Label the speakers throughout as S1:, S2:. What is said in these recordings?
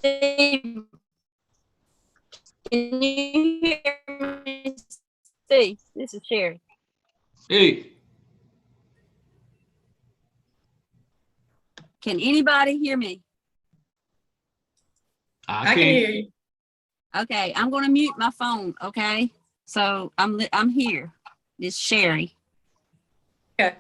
S1: Steve, can you hear me? Steve, this is Sherry.
S2: Hey.
S3: Can anybody hear me?
S2: I can hear you.
S3: Okay, I'm going to mute my phone. Okay, so I'm here. It's Sherry.
S4: Okay.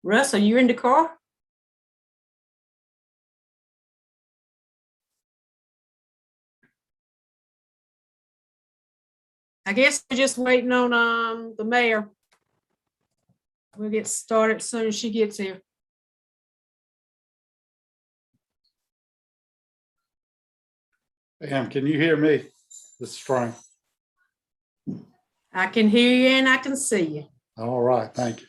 S4: Russ, are you in the car? I guess we're just waiting on the mayor. We'll get started as soon as she gets here.
S5: Pam, can you hear me? This is Frank.
S4: I can hear you and I can see you.
S5: All right, thank you.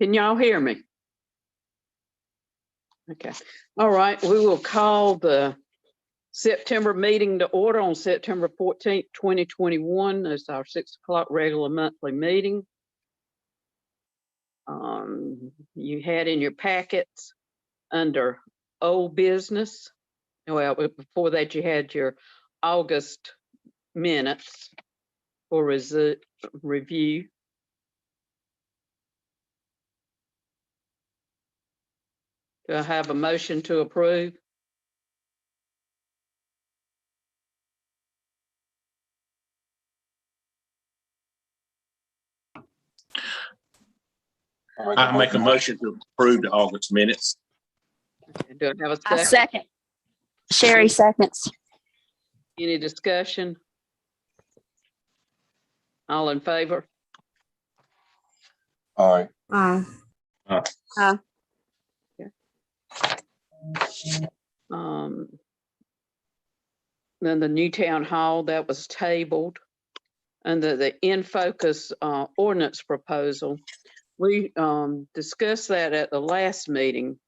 S6: Can y'all hear me? Okay. All right. We will call the September meeting to order on September 14th, 2021. It's our 6 o'clock regular monthly meeting. You had in your packets under old business. Well, before that, you had your August minutes for review. Do I have a motion to approve?
S2: I make a motion to approve the August minutes.
S6: Do I have a
S1: I
S6: second?
S1: second. Sherry seconds.
S6: Any discussion? All in favor?
S2: Aye.
S1: Aye.
S6: Then the new town hall that was tabled. Under the in focus ordinance proposal, we discussed that at the last meeting.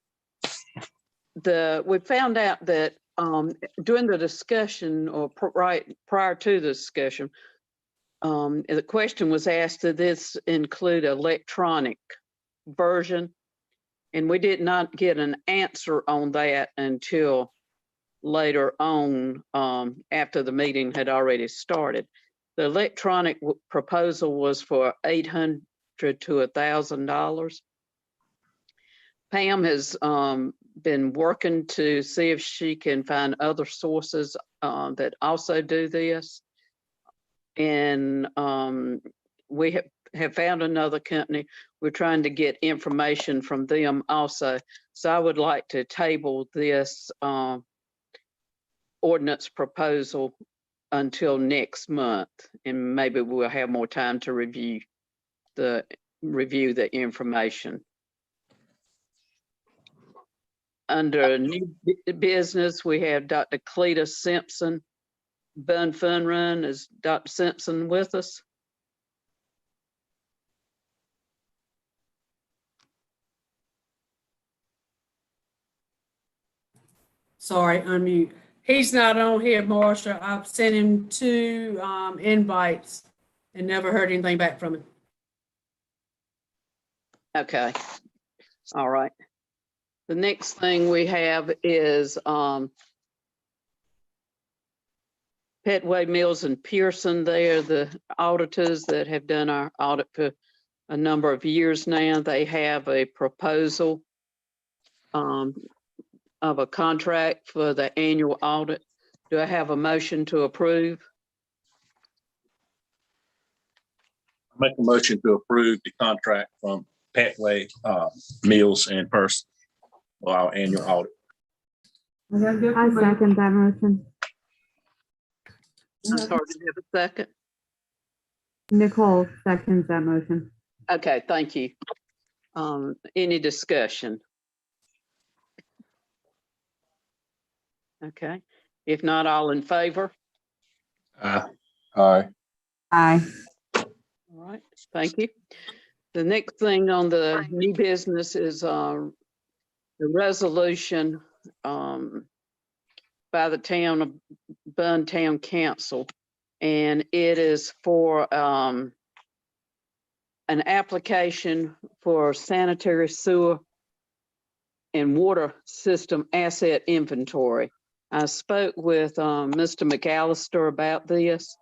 S6: We found out that during the discussion or right prior to the discussion, the question was asked, did this include electronic version? And we did not get an answer on that until later on, after the meeting had already started. The electronic proposal was for $800 to $1,000. Pam has been working to see if she can find other sources that also do this. And we have found another company. We're trying to get information from them also. So I would like to table this ordinance proposal until next month, and maybe we'll have more time to review the information. Under new business, we have Dr. Cleta Simpson, Bunn Fun Run. Is Dr. Simpson with us?
S4: Sorry, unmute. He's not on here, Marcia. I've sent him 2 invites and never heard anything back from him.
S6: Okay. All right. The next thing we have is Petway, Mills and Pearson. They are the auditors that have done our audit for a number of years now. They have a proposal of a contract for the annual audit. Do I have a motion to approve?
S2: Make a motion to approve the contract from Petway, Mills and Person for our annual audit.
S1: I second that motion.
S6: I'm sorry, did you have a second?
S1: Nicole seconds that motion.
S6: Okay, thank you. Any discussion? Okay, if not, all in favor?
S2: Aye.
S1: Aye.
S6: All right, thank you. The next thing on the new business is the resolution by the town of Bunn Town Council. And it is for an application for sanitary sewer and water system asset inventory. I spoke with Mr. McAllister about this.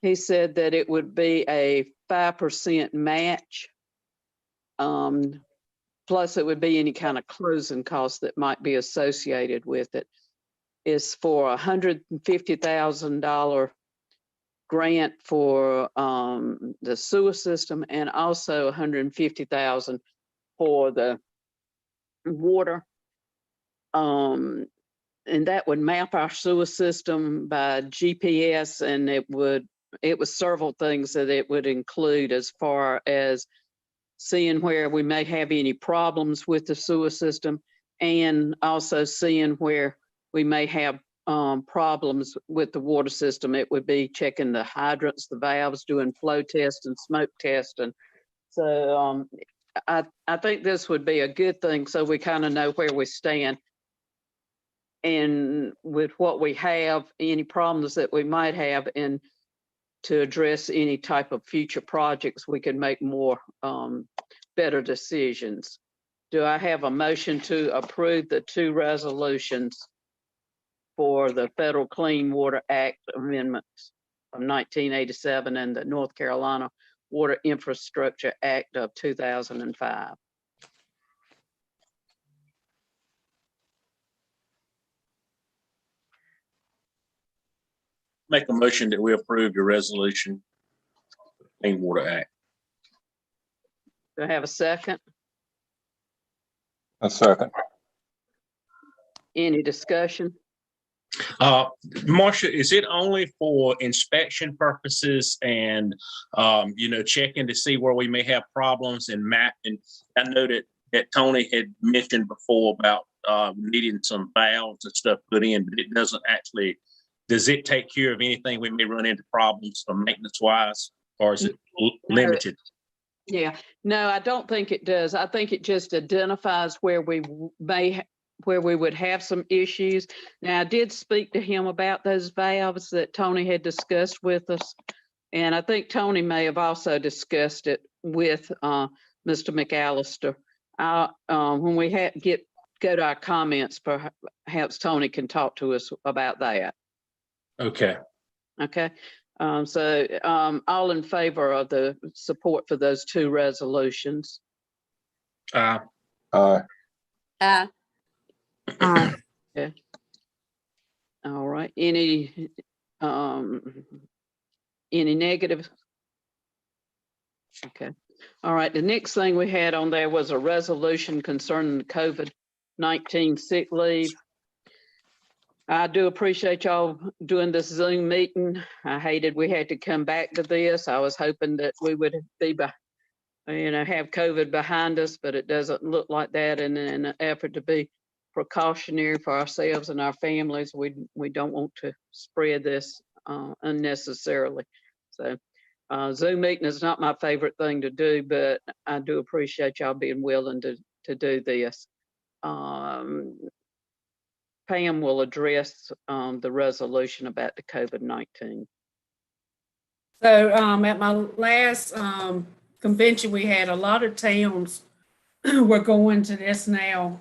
S6: He said that it would be a 5% match. Plus it would be any kind of closing costs that might be associated with it. It's for $150,000 grant for the sewer system, and also $150,000 for the water. And that would map our sewer system by GPS, and it was several things that it would include, as far as seeing where we may have any problems with the sewer system, and also seeing where we may have problems with the water system. It would be checking the hydrants, the valves, doing flow tests and smoke tests. And so I think this would be a good thing, so we kind of know where we stand. And with what we have, any problems that we might have, and to address any type of future projects, we can make more better decisions. Do I have a motion to approve the 2 resolutions for the Federal Clean Water Act amendments of 1987 and the North Carolina Water Infrastructure Act of 2005?
S2: Make a motion that we approve the resolution, Clean Water Act.
S6: Do I have a second?
S2: A second.
S6: Any discussion?
S2: Marcia, is it only for inspection purposes and, checking to see where we may have problems and map? And I know that Tony had mentioned before about needing some valves and stuff put in, but it doesn't actually, does it take care of anything we may run into problems or maintenance wise, or is it limited?
S6: Yeah, no, I don't think it does. I think it just identifies where we where we would have some issues. Now, I did speak to him about those valves that Tony had discussed with us. And I think Tony may have also discussed it with Mr. McAllister. When we go to our comments, perhaps Tony can talk to us about that.
S2: Okay.
S6: Okay. All in favor of the support for those two resolutions?
S2: Uh,
S6: Okay. All right. Any negative? Okay. All right. The next thing we had on there was a resolution concerning the COVID-19 sick leave. I do appreciate y'all doing this Zoom meeting. I hated we had to come back to this. I was hoping that we would be, have COVID behind us, but it doesn't look like that. And in an effort to be precautionary for ourselves and our families, we don't want to spread this unnecessarily. So Zoom meeting is not my favorite thing to do, but I do appreciate y'all being willing to do this. Pam will address the resolution about the COVID-19.
S4: So at my last convention, we had a lot of towns were going to this now.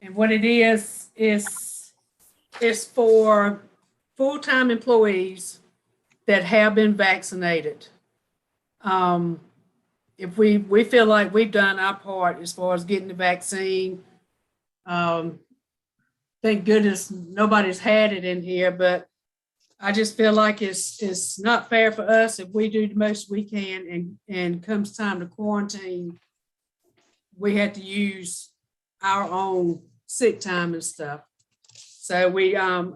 S4: And what it is for full-time employees that have been vaccinated. If we feel like we've done our part as far as getting the vaccine, thank goodness nobody's had it in here, but I just feel like it's not fair for us if we do the most we can and comes time to quarantine, we had to use our own sick time and stuff. So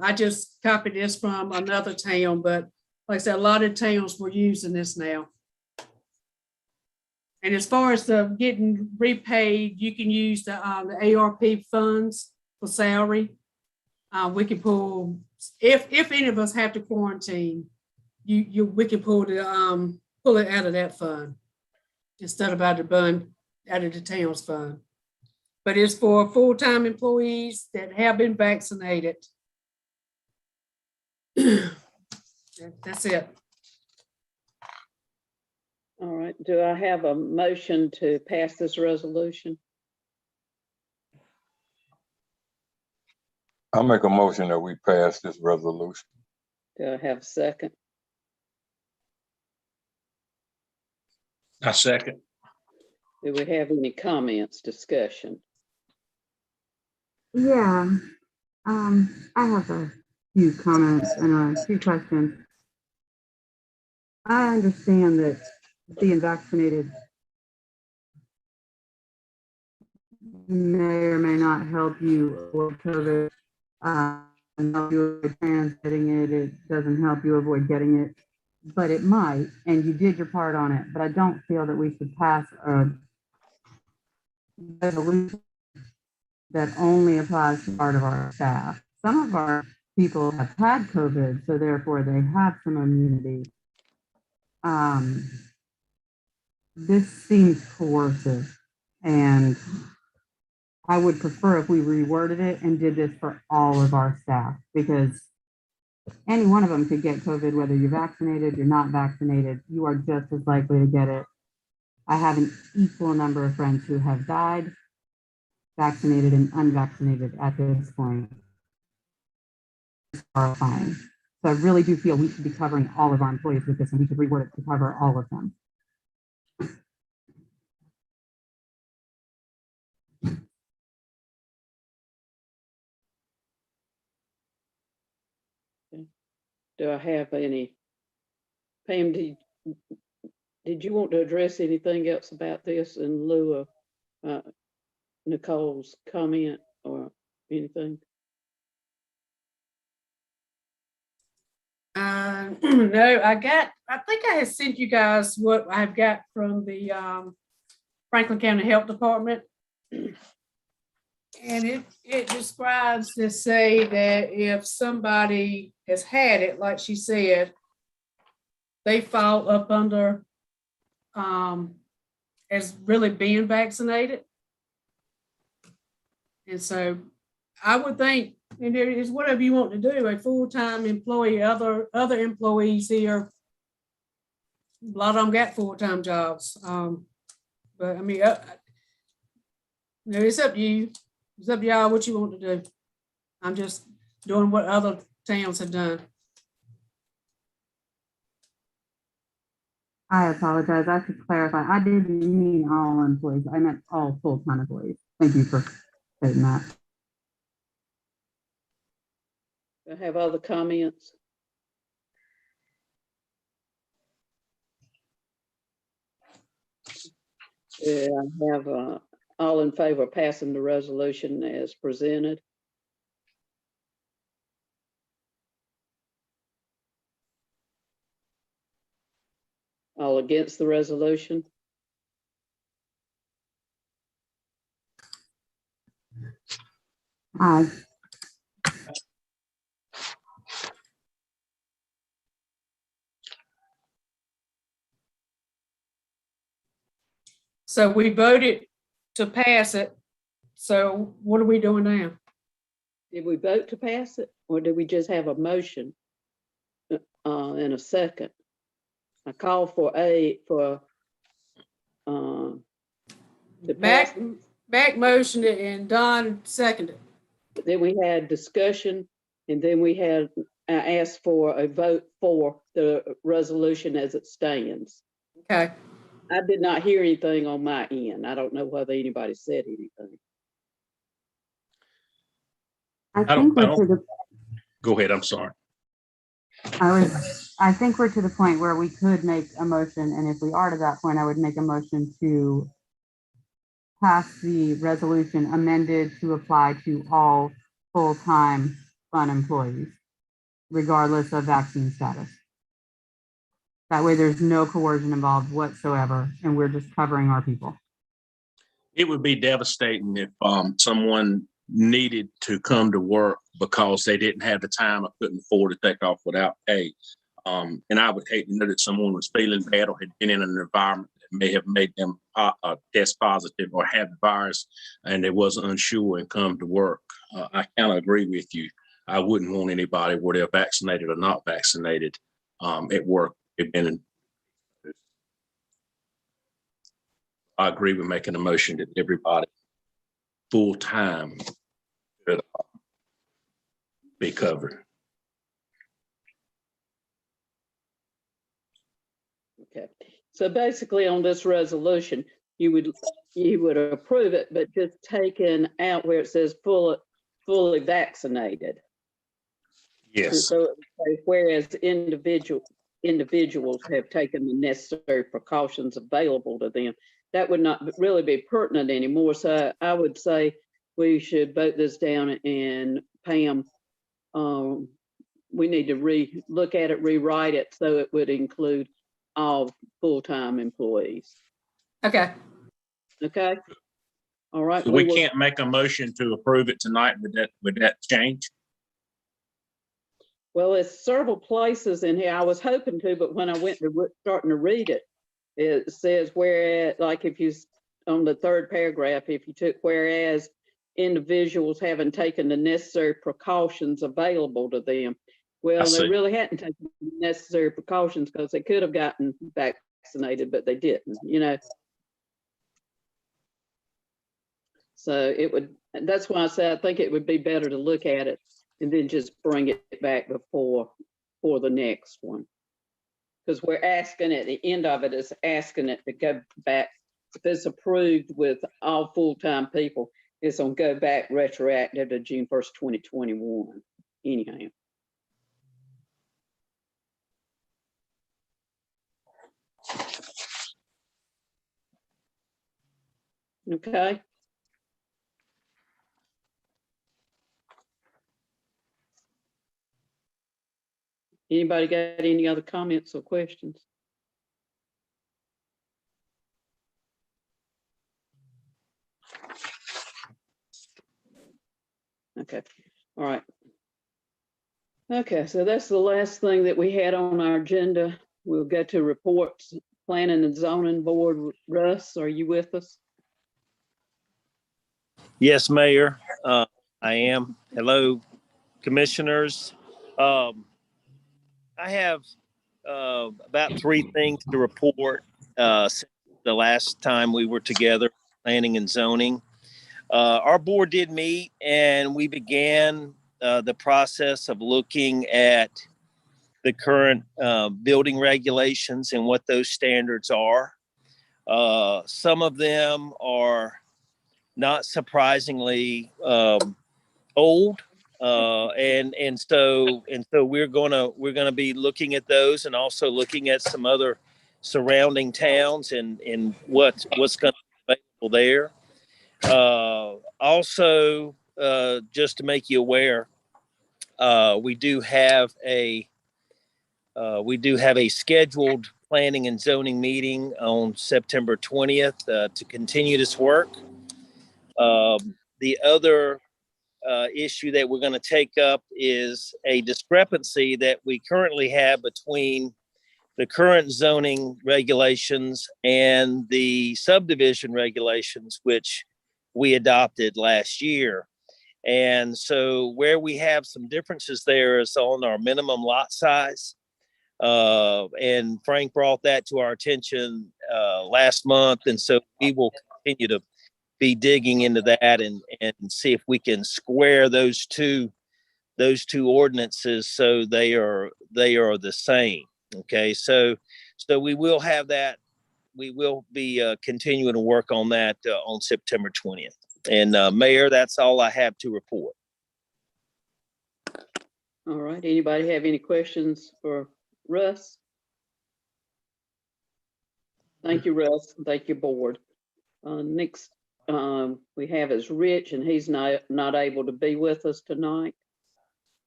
S4: I just copied this from another town, but like I said, a lot of towns were using this now. And as far as the getting repaid, you can use the ARP funds for salary. We can pull, if any of us have to quarantine, we can pull it out of that fund instead of out of the town's fund. But it's for full-time employees that have been vaccinated. That's it.
S6: All right. Do I have a motion to pass this resolution?
S7: I'll make a motion that we pass this resolution.
S6: Do I have a second?
S2: I second.
S6: Do we have any comments, discussion?
S8: Yeah, I have a few comments and a few questions. I understand that being vaccinated may or may not help you avoid COVID, and help you avoid transmitting it. It doesn't help you avoid getting it, but it might, and you did your part on it. But I don't feel that we should pass a resolution that only applies to part of our staff. Some of our people have had COVID, so therefore they have some immunity. This seems coercive, and I would prefer if we reworded it and did this for all of our staff, because any one of them could get COVID, whether you're vaccinated, you're not vaccinated, you are just as likely to get it. I have an equal number of friends who have died, vaccinated and unvaccinated at this point. It's horrifying. So I really do feel we should be covering all of our employees with this, and we could reword it to cover all of them.
S6: Do I have any? Pam, did you want to address anything else about this in lieu of Nicole's comment or anything?
S4: No, I think I had sent you guys what I've got from the Franklin County Health Department. And it describes to say that if somebody has had it, like she said, they fall up under as really being vaccinated. And so I would think, and it is whatever you want to do, a full-time employee, other employees here, a lot of them got full-time jobs. But I mean, it's up to you. It's up to y'all what you want to do. I'm just doing what other towns have done.
S8: I apologize. I should clarify. I didn't mean all employees. I meant all full-time employees. Thank you for stating that.
S6: I have other comments. Yeah, I have all in favor of passing the resolution as presented. All against the resolution?
S8: Aye.
S4: So we voted to pass it. So what are we doing now?
S6: Did we vote to pass it, or did we just have a motion in a second? I call for to pass.
S4: Back motioned it and Don seconded.
S6: Then we had discussion, and then we had asked for a vote for the resolution as it stands.
S4: Okay.
S6: I did not hear anything on my end. I don't know whether anybody said anything.
S8: I think we're to the,
S2: Go ahead, I'm sorry.
S8: I think we're to the point where we could make a motion, and if we are to that point, I would make a motion to pass the resolution amended to apply to all full-time Bunn employees, regardless of vaccine status. That way there's no coercion involved whatsoever, and we're just covering our people.
S2: It would be devastating if someone needed to come to work because they didn't have the time or couldn't afford to take off without pay. And I would hate to know that someone was feeling bad or had been in an environment that may have made them test positive or have the virus, and they wasn't unsure and come to work. I kind of agree with you. I wouldn't want anybody, whether they're vaccinated or not vaccinated, at work. I agree with making a motion that everybody full-time should be covered.
S6: Okay, so basically on this resolution, you would approve it, but just taking out where it says fully vaccinated.
S2: Yes.
S6: So it would say, whereas individuals have taken the necessary precautions available to them, that would not really be pertinent anymore. So I would say we should vote this down, and Pam, we need to look at it, rewrite it so it would include all full-time employees.
S4: Okay.
S6: Okay. All right.
S2: So we can't make a motion to approve it tonight with that change?
S6: Well, it's several places in here. I was hoping to, but when I went to starting to read it, it says whereas, like if you, on the third paragraph, if you took whereas individuals haven't taken the necessary precautions available to them. Well, they really hadn't taken the necessary precautions because they could have gotten vaccinated, but they didn't, you know. So it would, that's why I said I think it would be better to look at it and then just bring it back for the next one. Because we're asking at the end of it is asking it to go back. If it's approved with all full-time people, it's gonna go back retroactive to June 1st, 2021. Anyhow. Okay. Anybody got any other comments or questions? Okay, all right. Okay, so that's the last thing that we had on our agenda. We'll get to reports. Planning and Zoning Board. Russ, are you with us?
S9: Yes, Mayor, I am. Hello, commissioners. I have about 3 things to report since the last time we were together, planning and zoning. Our board did meet and we began the process of looking at the current building regulations and what those standards are. Some of them are not surprisingly old, and so we're gonna be looking at those and also looking at some other surrounding towns and what's going to be available there. Also, just to make you aware, we do have a scheduled planning and zoning meeting on September 20th to continue this work. The other issue that we're going to take up is a discrepancy that we currently have between the current zoning regulations and the subdivision regulations, which we adopted last year. And so where we have some differences there is on our minimum lot size. And Frank brought that to our attention last month. And so we will continue to be digging into that and see if we can square those two ordinances so they are the same. Okay, so we will have that. We will be continuing to work on that on September 20th. And Mayor, that's all I have to report.
S6: All right, anybody have any questions for Russ? Thank you, Russ. Thank you, board. Next we have is Rich, and he's not able to be with us tonight.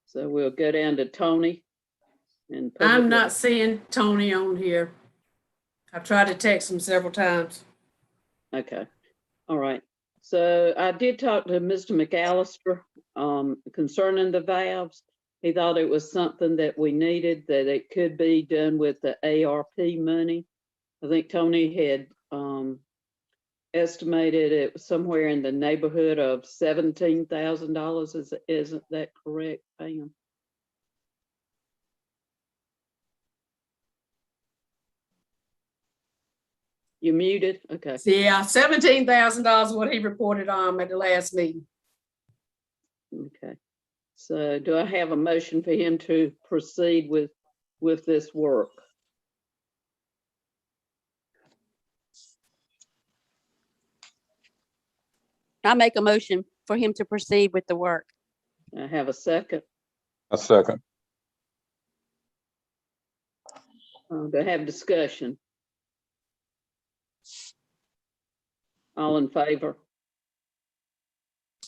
S6: So we'll go down to Tony. And
S4: I'm not seeing Tony on here. I've tried to text him several times.
S6: Okay, all right. So I did talk to Mr. McAllister concerning the valves. He thought it was something that we needed, that it could be done with the ARP money. I think Tony had estimated it was somewhere in the neighborhood of $17,000. Isn't that correct, Pam? You muted? Okay.
S4: Yeah, $17,000 what he reported on at the last meeting.
S6: Okay. So do I have a motion for him to proceed with this work?
S1: I make a motion for him to proceed with the work.
S6: I have a second.
S7: A second.
S6: Do I have discussion? All in favor?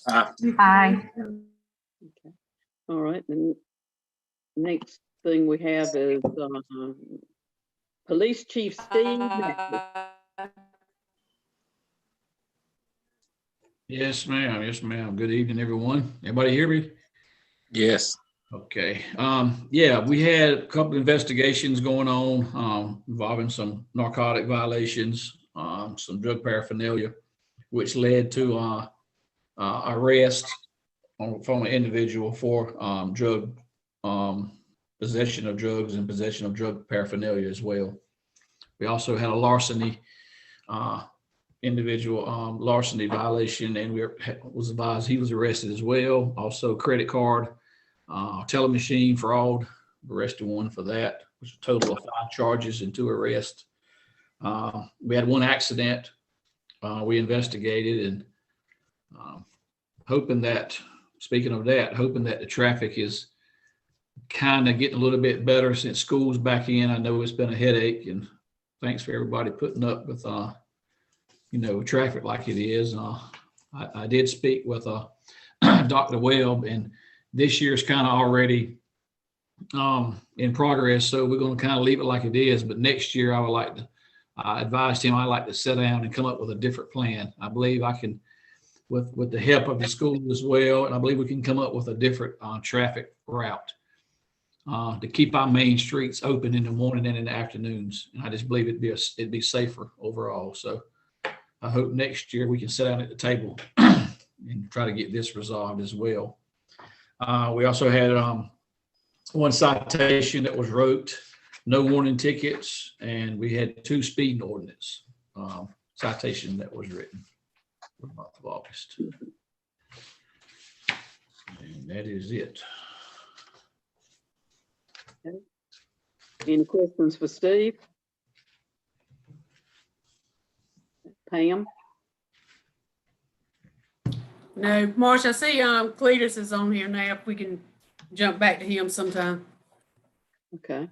S8: Aye.
S6: Okay. All right. The next thing we have is Police Chief Steve.
S10: Yes, ma'am. Yes, ma'am. Good evening, everyone. Everybody hear me?
S2: Yes.
S10: Okay. Yeah, we had a couple of investigations going on involving some narcotic violations, some drug paraphernalia, which led to arrest from an individual for drug possession of drugs and possession of drug paraphernalia as well. We also had a larceny individual larceny violation, and was advised he was arrested as well. Also credit card, telemachine fraud, arrested one for that, which was a total of 5 charges and 2 arrests. We had 1 accident we investigated, and hoping that the traffic is kind of getting a little bit better since school's back in. I know it's been a headache, and thanks for everybody putting up with traffic like it is. I did speak with Dr. Webb, and this year's kind of already in progress. So we're going to kind of leave it like it is. But next year, I would like to, I advised him I'd like to sit down and come up with a different plan. I believe I can, with the help of the school as well, and I believe we can come up with a different traffic route to keep our main streets open in the morning and in the afternoons. And I just believe it'd be safer overall. So I hope next year we can sit down at the table and try to get this resolved as well. We also had one citation that was wrote, no warning tickets, and we had 2 speeding ordinance citation that was written for the month of August. And that is it.
S6: Any questions for Steve? Pam?
S4: No, Marsh, I see Cletus is on here now. If we can jump back to him sometime.
S6: Okay.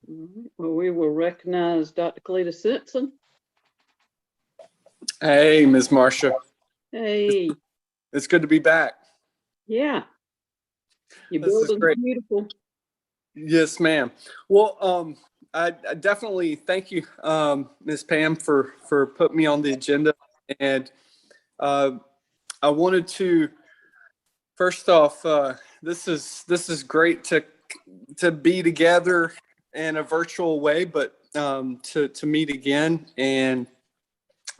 S6: All right. Well, we will recognize Dr. Cletus Simpson.
S11: Hey, Ms. Marcia.
S6: Hey,
S11: It's good to be back.
S6: yeah. Your
S11: This is
S6: building's
S11: great.
S6: beautiful.
S11: Yes, ma'am. Well, I definitely thank you, Ms. Pam, for putting me on the agenda. And I wanted to, first off, this is great to be together in a virtual way, but to meet again. And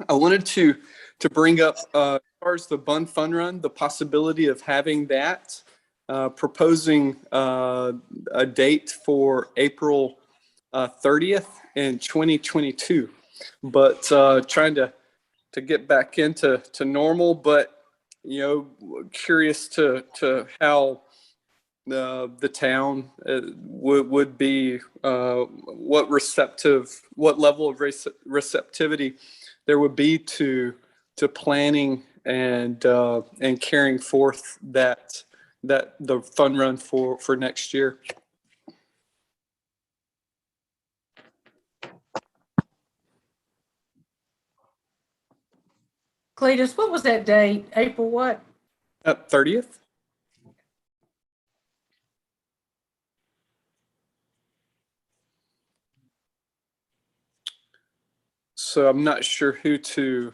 S11: I wanted to bring up as far as the Bunn Fun Run, the possibility of having that, proposing a date for April 30th in 2022, but trying to get back into normal. But curious to how the town would be, what level of receptivity there would be to planning and carrying forth that the fun run for next year.
S4: Cletus, what was that date? April what?
S11: 30th. So I'm not sure who to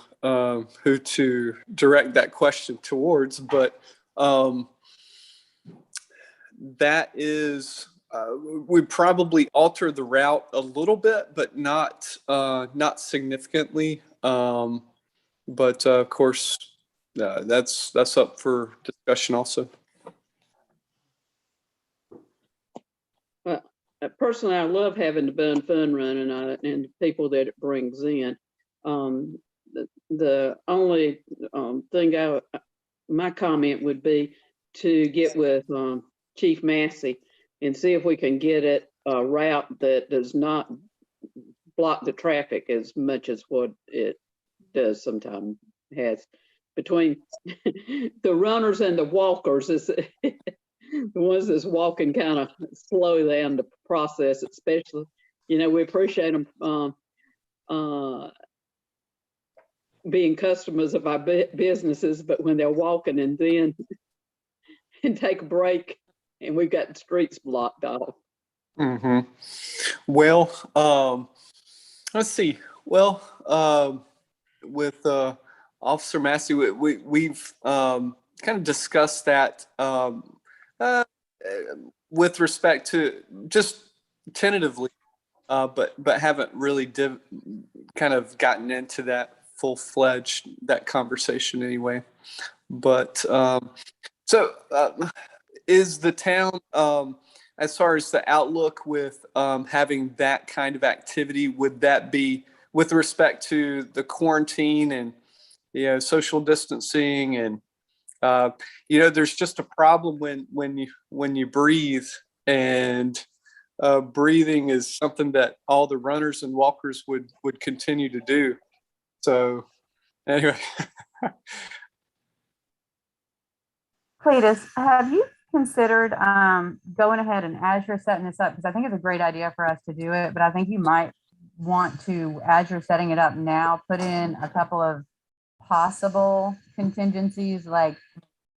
S11: direct that question towards, but that is, we probably alter the route a little bit, but not significantly. But of course, that's up for discussion also.
S6: Well, personally, I love having the Bunn Fun Run and the people that it brings in. The only thing my comment would be to get with Chief Massey and see if we can get it a route that does not block the traffic as much as what it does sometimes has. Between the runners and the walkers, is the ones that's walking kind of slow down the process, especially, we appreciate them being customers of our businesses, but when they're walking and then and take a break and we've got the streets blocked off.
S11: Mm-hmm. Well, let's see. Well, with Officer Massey, we've kind of discussed that with respect to just tentatively, but haven't really kind of gotten into that full-fledged that conversation anyway. But so is the town, as far as the outlook with having that kind of activity, would that be with respect to the quarantine and social distancing and there's just a problem when you breathe, and breathing is something that all the runners and walkers would continue to do. So anyway.
S8: Cletus, have you considered going ahead and as you're setting this up, because I think it's a great idea for us to do it, but I think you might want to, as you're setting it up now, put in a couple of possible contingencies, like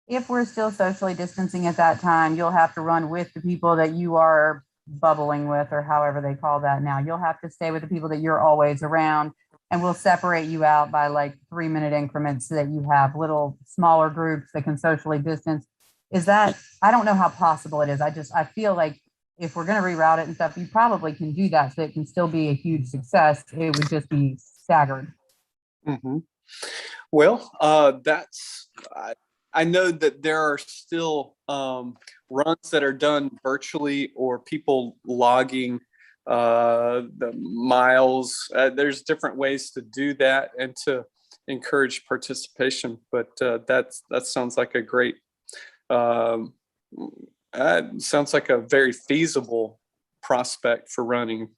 S8: if we're still socially distancing at that time, you'll have to run with the people that you are bubbling with, or however they call that now. You'll have to stay with the people that you're always around, and we'll separate you out by like 3-minute increments so that you have little smaller groups that can socially distance. Is that, I don't know how possible it is. I feel like if we're going to reroute it and stuff, you probably can do that so it can still be a huge success. It would just be staggered.
S11: Mhm. Well, I know that there are still runs that are done virtually, or people logging the miles. There's different ways to do that and to encourage participation. But that sounds like a great, sounds like a very feasible prospect for running.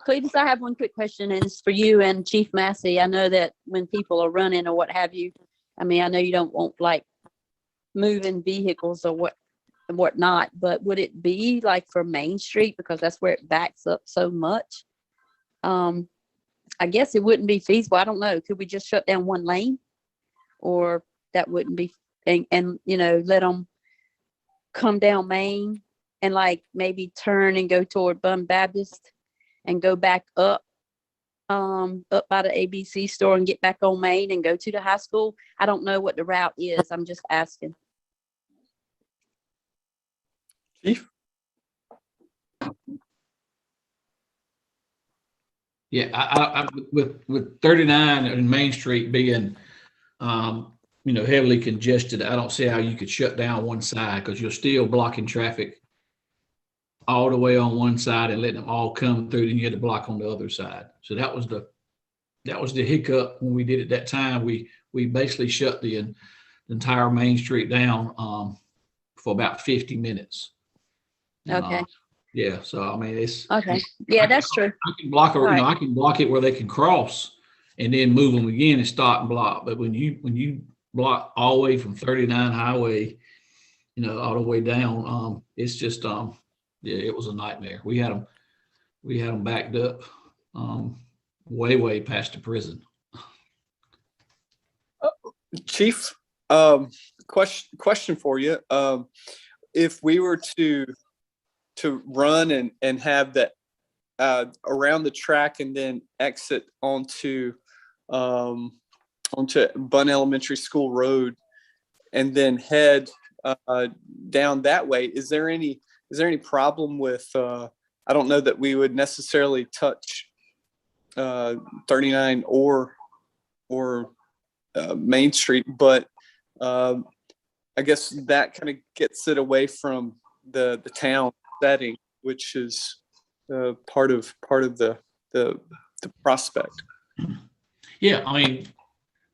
S3: Cletus, I have one quick question, and it's for you and Chief Massey. I know that when people are running or what have you, I mean, I know you don't want like moving vehicles or whatnot, but would it be like for Main Street, because that's where it backs up so much? I guess it wouldn't be feasible. I don't know. Could we just shut down one lane, or that wouldn't be, and you know, let them come down Main and like maybe turn and go toward Bunn Baptist and go back up by the ABC store and get back on Main and go to the high school? I don't know what the route is. I'm just asking.
S11: Chief?
S10: Yeah, I with 39 and Main Street being, heavily congested, I don't see how you could shut down one side, because you're still blocking traffic all the way on one side and letting them all come through. Then you had to block on the other side. So that was the hiccup when we did it that time. We basically shut the entire Main Street down for about 50 minutes.
S3: Okay.
S10: Yeah. So I mean, it's
S3: Okay. Yeah, that's true.
S10: I can block it.
S3: Right.
S10: I can block it where they can cross, and then move them again and stop and block. But when you block all the way from 39 highway, all the way down, it's just yeah, it was a nightmare. We had them backed up way past the prison.
S11: Chief, question for you. If we were to run and have that around the track and then exit onto Bunn Elementary School Road and then head down that way, is there any problem with I don't know that we would necessarily touch 39 or Main Street, but I guess that kind of gets it away from the town setting, which is part of the prospect.
S10: Yeah, I mean,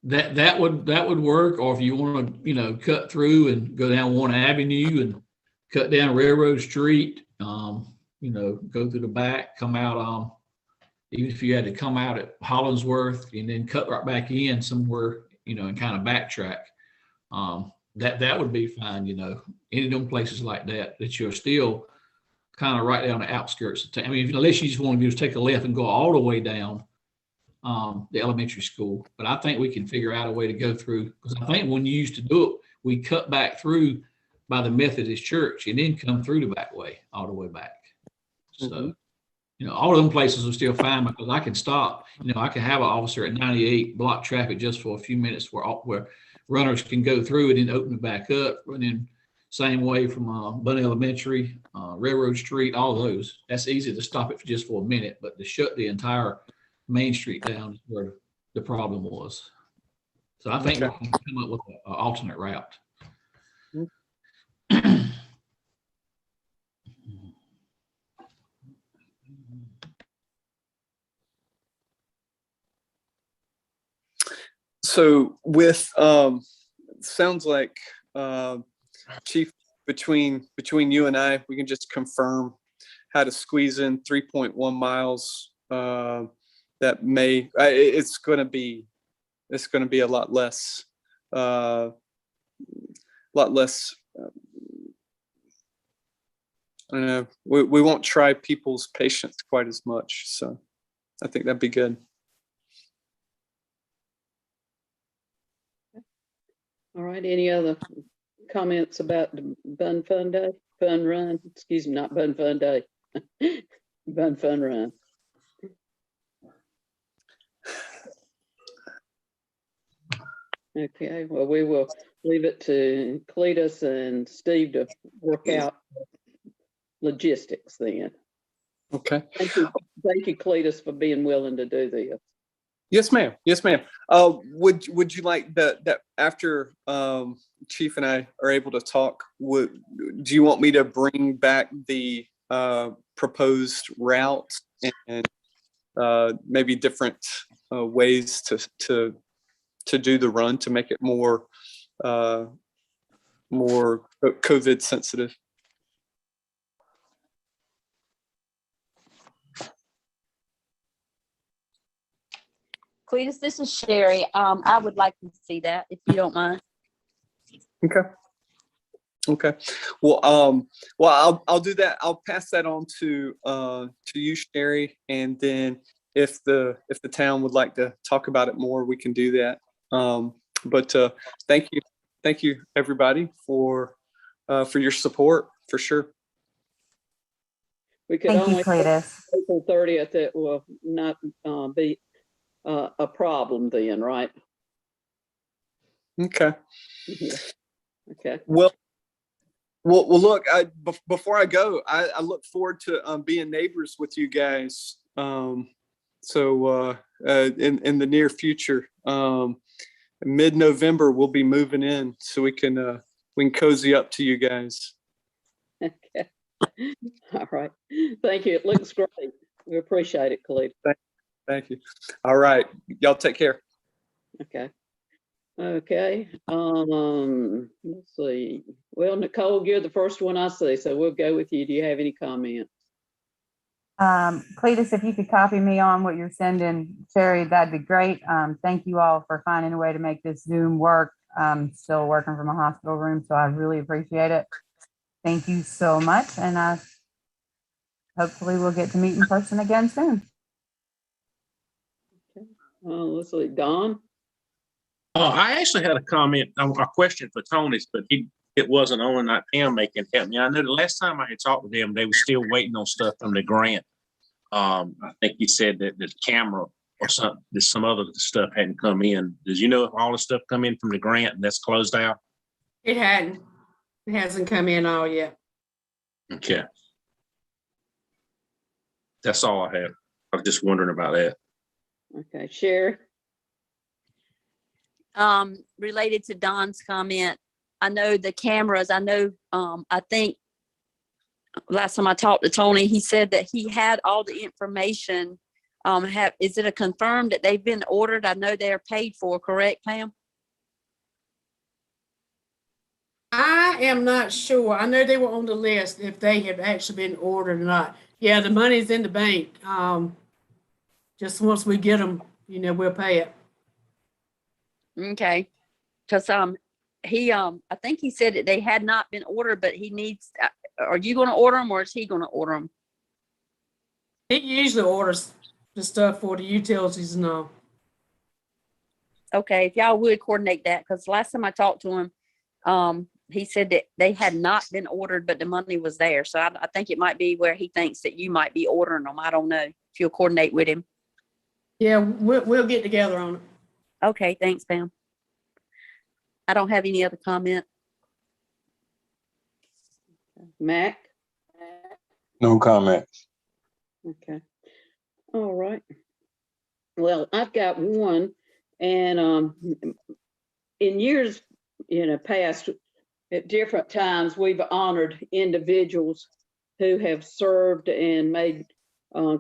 S10: that would work. Or if you want to, cut through and go down one avenue and cut down Railroad Street, go through the back, come out, even if you had to come out at Hollingsworth and then cut right back in somewhere, and kind of backtrack, that would be fine. Any of them places like that you're still kind of right down the outskirts of town. I mean, unless you just want to just take a left and go all the way down the elementary school. But I think we can figure out a way to go through, because I think when you used to do it, we cut back through by the Methodist church and then come through the back way, all the way back. So, all of them places are still fine, because I can stop, I can have an officer at 98 block traffic just for a few minutes where runners can go through it and open it back up. And then same way from Bunn Elementary, Railroad Street, all those. That's easy to stop it just for a minute, but to shut the entire Main Street down is where the problem was. So I think we can come up with an alternate route.
S11: So with sounds like Chief, between you and I, we can just confirm how to squeeze in 3.1 miles. That may it's going to be a lot less we won't try people's patience quite as much. So I think that'd be good.
S6: All right, any other comments about the Bunn Fun Day, Fun Run? Excuse me, not Bunn Fun Day. Bunn Fun Run. Okay, well, we will leave it to Cletus and Steve to work out logistics then.
S11: Okay.
S6: Thank you, Cletus, for being willing to do this.
S11: Yes, ma'am. Yes, ma'am. Would you like that after Chief and I are able to talk? Do you want me to bring back the proposed route and maybe different ways to do the run to make it more COVID sensitive?
S3: Cletus, this is Sherry. I would like to see that if you don't mind.
S11: Okay. Okay. Well, I'll do that. I'll pass that on to you, Sherry, and then if the town would like to talk about it more, we can do that. But thank you everybody for your support for sure.
S6: We could
S8: Thank you,
S6: only
S8: Cletus.
S6: April 30th. It will not be a problem then, right?
S11: Okay.
S6: Yeah. Okay.
S11: Well, look, before I go, I look forward to being neighbors with you guys. So in the near future, mid-November, we'll be moving in, so we can cozy up to you guys.
S6: Okay. All right. Thank you. It looks great. We appreciate it, Khalid.
S11: Thank you. All right. Y'all take care.
S6: Okay. Okay. Let's see. Well, Nicole, you're the first one I see, so we'll go with you. Do you have any comments?
S8: Cletus, if you could copy me on what you're sending Sherry, that'd be great. Thank you all for finding a way to make this Zoom work. I'm still working from a hospital room, so I really appreciate it. Thank you so much, and hopefully we'll get to meet in person again soon.
S6: Okay. Let's see, Don.
S2: I actually had a comment, a question for Tony's, but it wasn't on, not Pam making help me. I know the last time I had talked with them, they were still waiting on stuff from the grant. I think he said that the camera or some other stuff hadn't come in. Did you know if all the stuff come in from the grant and that's closed out?
S4: It hadn't. It hasn't come in all yet.
S2: Okay. That's all I have. I was just wondering about that.
S6: Okay, Sherry.
S3: Related to Don's comment, I know the cameras, I think last time I talked to Tony, he said that he had all the information. Is it a confirmed that they've been ordered? I know they're paid for, correct, Pam?
S4: I am not sure. I know they were on the list if they have actually been ordered or not. Yeah, the money's in the bank. Just once we get them, we'll pay it.
S3: Okay. Because he I think he said that they had not been ordered, but he needs. Are you going to order them, or is he going to order them?
S4: He usually orders the stuff for the utilities and all.
S3: Okay, if y'all would coordinate that, because last time I talked to him, he said that they had not been ordered, but the money was there. So I think it might be where he thinks that you might be ordering them. I don't know if you'll coordinate with him.
S4: Yeah, we'll get together on it.
S3: Okay, thanks, Pam. I don't have any other comment.
S6: Mac.
S7: No comments.
S6: Okay. All right. Well, I've got one, and in years past, at different times, we've honored individuals who have served and made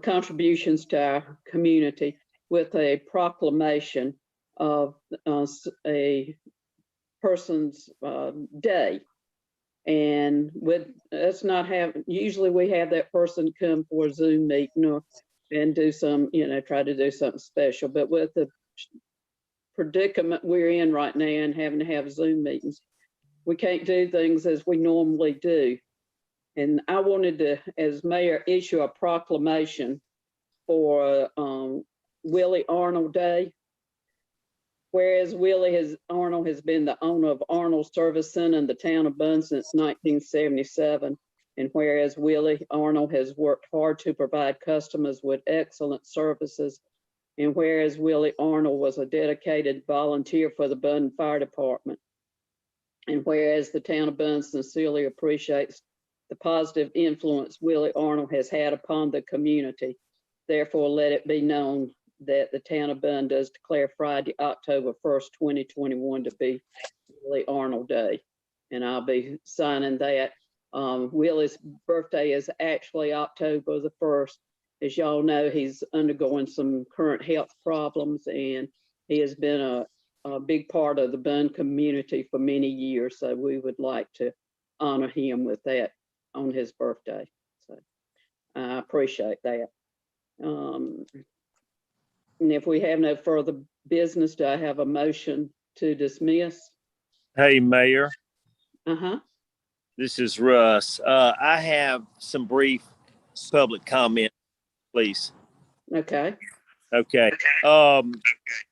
S6: contributions to our community with a proclamation of a person's day. And with us not having, usually we have that person come for a Zoom meeting and do some, try to do something special. But with the predicament we're in right now and having to have Zoom meetings, we can't do things as we normally do. And I wanted to, as mayor, issue a proclamation for Willie Arnold Day. Whereas Arnold has been the owner of Arnold Service Center in the town of Bunn since 1977. And whereas Willie Arnold has worked hard to provide customers with excellent services. And whereas Willie Arnold was a dedicated volunteer for the Bunn Fire Department. And whereas the town of Bunn sincerely appreciates the positive influence Willie Arnold has had upon the community. Therefore, let it be known that the town of Bunn does declare Friday, October 1st, 2021 to be Willie Arnold Day. And I'll be signing that. Willie's birthday is actually October the 1st. As y'all know, he's undergoing some current health problems, and he has been a big part of the Bunn community for many years. So we would like to honor him with that on his birthday. So I appreciate that. And if we have no further business, do I have a motion to dismiss?
S9: Hey, Mayor,
S6: Uh-huh.
S9: this is Russ. I have some brief public comment, please.
S6: Okay.
S9: Okay.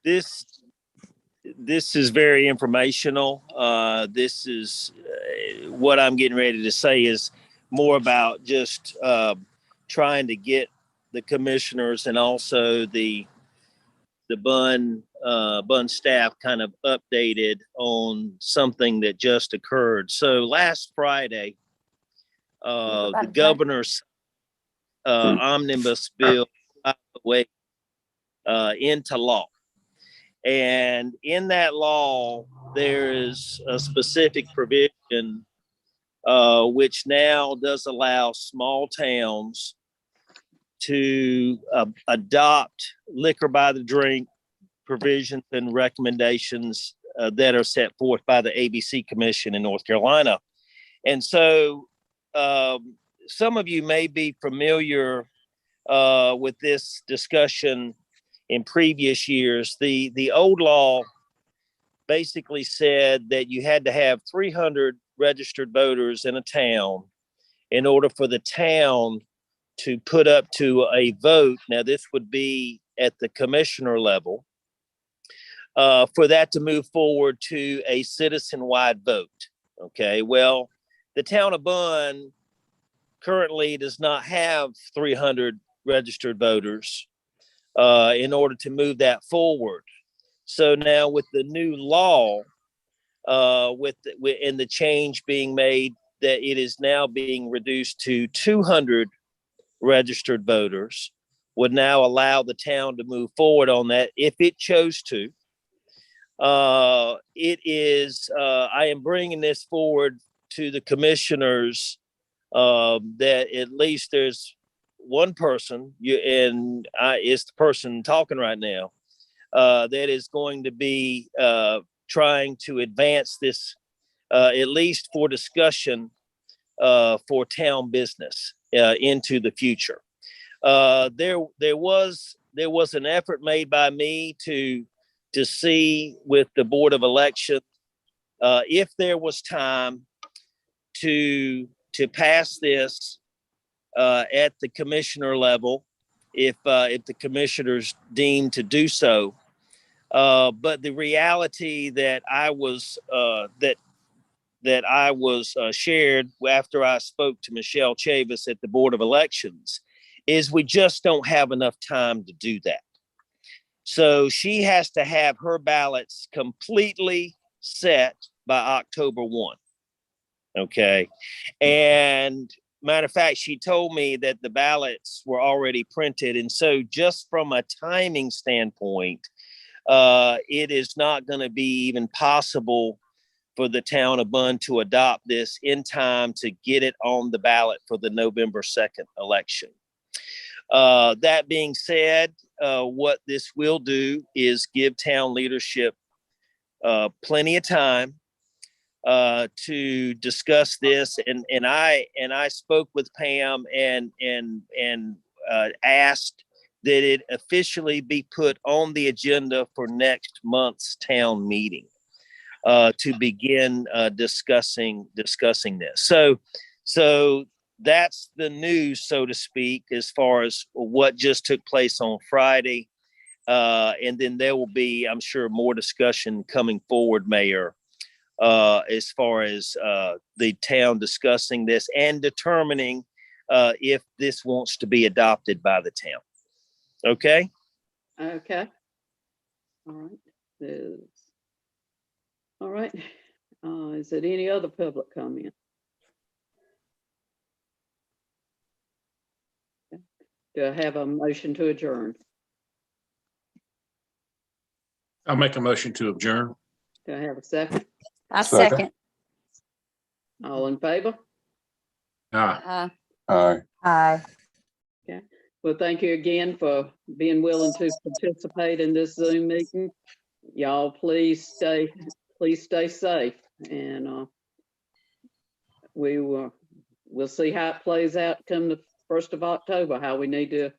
S9: This is very informational. This is what I'm getting ready to say is more about just trying to get the commissioners and also the Bunn staff kind of updated on something that just occurred. So last Friday, the governor's omnibus bill went into law. And in that law, there is a specific provision which now does allow small towns to adopt liquor by the drink provisions and recommendations that are set forth by the ABC Commission in North Carolina. And so some of you may be familiar with this discussion in previous years. The old law basically said that you had to have 300 registered voters in a town in order for the town to put up to a vote. Now, this would be at the commissioner level, for that to move forward to a citizen-wide vote. Okay, well, the town of Bunn currently does not have 300 registered voters in order to move that forward. So now with the new law, and the change being made that it is now being reduced to 200 registered voters, would now allow the town to move forward on that if it chose to. I am bringing this forward to the commissioners that at least there's one person, it's the person talking right now, that is going to be trying to advance this, at least for discussion for town business into the future. There was an effort made by me to see with the Board of Elections if there was time to pass this at the commissioner level, if the commissioners deemed to do so. But the reality that I was shared after I spoke to Michelle Chavis at the Board of Elections is we just don't have enough time to do that. So she has to have her ballots completely set by October 1. Okay. And matter of fact, she told me that the ballots were already printed. And so just from a timing standpoint, it is not going to be even possible for the town of Bunn to adopt this in time to get it on the ballot for the November 2nd election. That being said, what this will do is give town leadership plenty of time to discuss this. And I spoke with Pam and asked that it officially be put on the agenda for next month's town meeting to begin discussing this. So that's the news, so to speak, as far as what just took place on Friday. And then there will be, I'm sure, more discussion coming forward, Mayor, as far as the town discussing this and determining if this wants to be adopted by the town. Okay?
S6: Okay. All right. All right. Is there any other public comment? Okay. Do I have a motion to adjourn?
S2: I'll make a motion to adjourn.
S6: Do I have a second?
S3: I
S7: Second.
S3: second.
S6: All in favor?
S2: Ah.
S7: Aye.
S8: Aye.
S6: Well, thank you again for being willing to participate in this Zoom meeting. Y'all, please stay safe, and we'll see how it plays out come the 1st of October, how we need to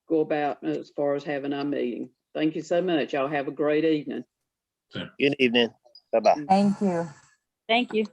S6: go about as far as having our meeting. Thank you so much. Y'all have a great evening.
S9: Good evening. Bye-bye.
S8: Thank you.
S3: Thank you.